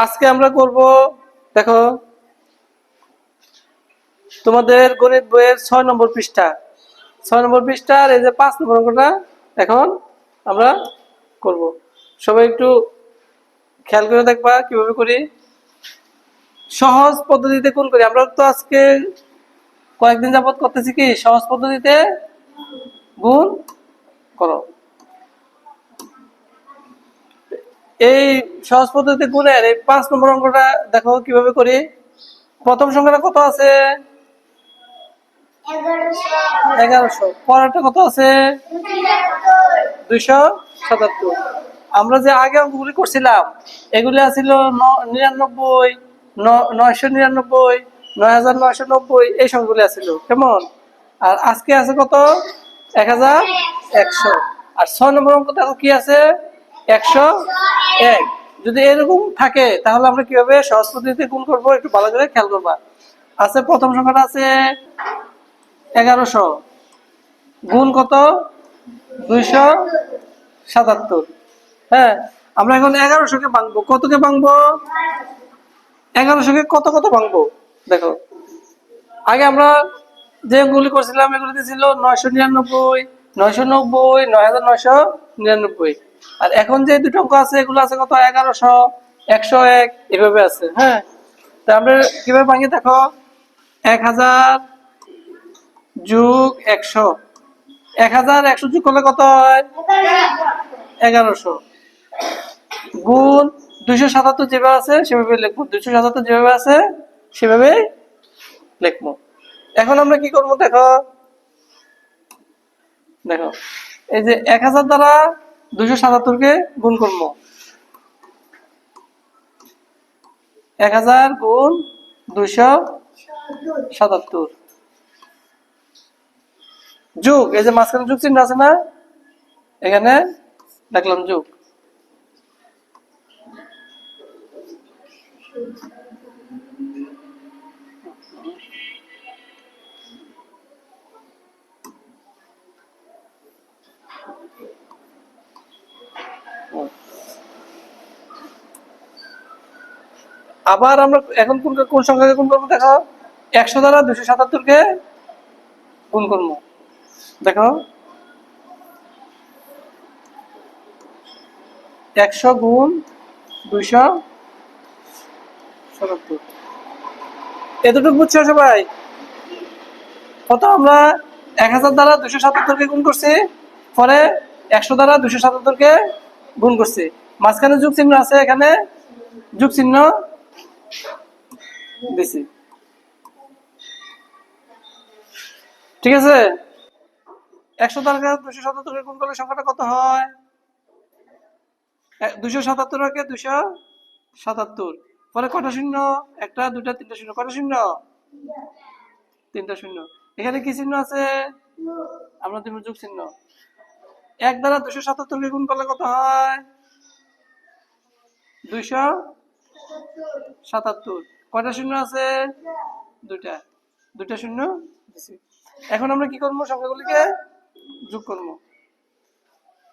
আজকে আমরা করব, দেখো তোমাদের গণিত বইয়ের 6 নম্বর পৃষ্ঠা, 6 নম্বর পৃষ্ঠার এই যে 5 নম্বর অঙ্কটা এখন আমরা করব। সবাই একটু খেয়াল করে দেখবা কিভাবে করি। সহজ পদ্ধতিতে গুণ করি। আমরা তো আজকে কয়েকদিন যাবত করতেছি কি সহজ পদ্ধতিতে গুণ করো। এই সহজ পদ্ধতিতে গুণের এই 5 নম্বর অঙ্কটা দেখো কিভাবে করি। প্রথম সংখ্যাটা কত আছে? 1100। পরেরটা কত আছে? 277। আমরা যে আগে অঙ্কগুলি করছিলাম এগুলি আছিল 99, 999, 9990, এই সংখ্যাগুলি আছিল কেমন। আর আজকে আছে কত? 1100। আর 6 নম্বর অঙ্ক দেখো কি আছে? 101। যদি এরকম থাকে তাহলে আমরা কিভাবে সহজ পদ্ধতিতে গুণ করবো একটু ভালো করে খেয়াল করবা। আছে প্রথম সংখ্যাটা আছে 1100 গুণ কত? 277। হ্যাঁ, আমরা এখন 1100-কে ভাঙবো। কতকে ভাঙবো? 1100-কে কত কত ভাঙবো দেখো। আগে আমরা যে অঙ্কগুলি করছিলাম এগুলিতে ছিল 999, 990, 9999। আর এখন যে দুটো অঙ্ক আছে এগুলো আছে কত? 1100, 101, এভাবে আছে। হ্যাঁ, তা আমরা কিভাবে ভাঙি দেখো। 1000 যোগ 100, 1100 যোগ করলে কত হয়? 1100 গুণ 277 যেভাবে আছে সেভাবে লিখবো। 277 যেভাবে আছে সেভাবে লিখবো। এখন আমরা কি করবো দেখো। দেখো এই যে 1000 দ্বারা 277-কে গুণ করবো। 1000 গুণ 277 যোগ এই যে মাঝখানে যোগ চিহ্ন আছে না, এখানে দেখলাম যোগ। আবার আমরা এখন কোন সংখ্যাকে গুণ করবো দেখো। 100 দ্বারা 277-কে গুণ করবো। দেখো 100 গুণ 277, এতটুকু বুঝছো সবাই? কত আমরা 1000 দ্বারা 277-কে গুণ করছি, পরে 100 দ্বারা 277-কে গুণ করছি, মাঝখানে যোগ চিহ্ন আছে, এখানে যোগ চিহ্ন দিছি। ঠিক আছে, 100 দ্বারা 277-কে গুণ করলে সংখ্যাটা কত হয়? 277-কে 277, পরে কটা শূন্য? একটা, দুটা, তিনটা শূন্য। কটা শূন্য? তিনটা শূন্য। এখানে কি চিহ্ন আছে? আমরা দিব যোগ চিহ্ন। 1 দ্বারা 277-কে গুণ করলে কত হয়? 277। কয়টা শূন্য আছে? দুইটা, দুইটা শূন্য। এখন আমরা কি করবো? সংখ্যাগুলিকে যোগ করবো।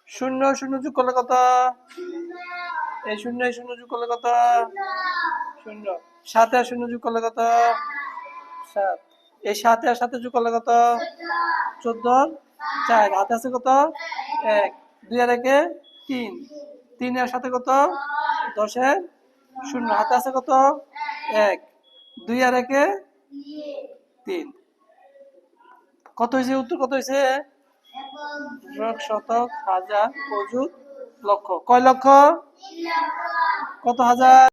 0 0 যোগ করলে কত? এই 0 এই 0 যোগ করলে কত? 0। 7 আর 0 যোগ করলে কত? 7। এই 7 আর 7 যোগ করলে কত? 14, 4। হাতে আছে কত? 1। 2 আর 1 3। 3 আর 7 কত? 10 এর 0। হাতে আছে কত? 1। 2 আর 1 3। কত হয়েছে? উত্তর কত হয়েছে? শতক, হাজার, অযুত, লক্ষ। কয় লক্ষ? কত হাজার?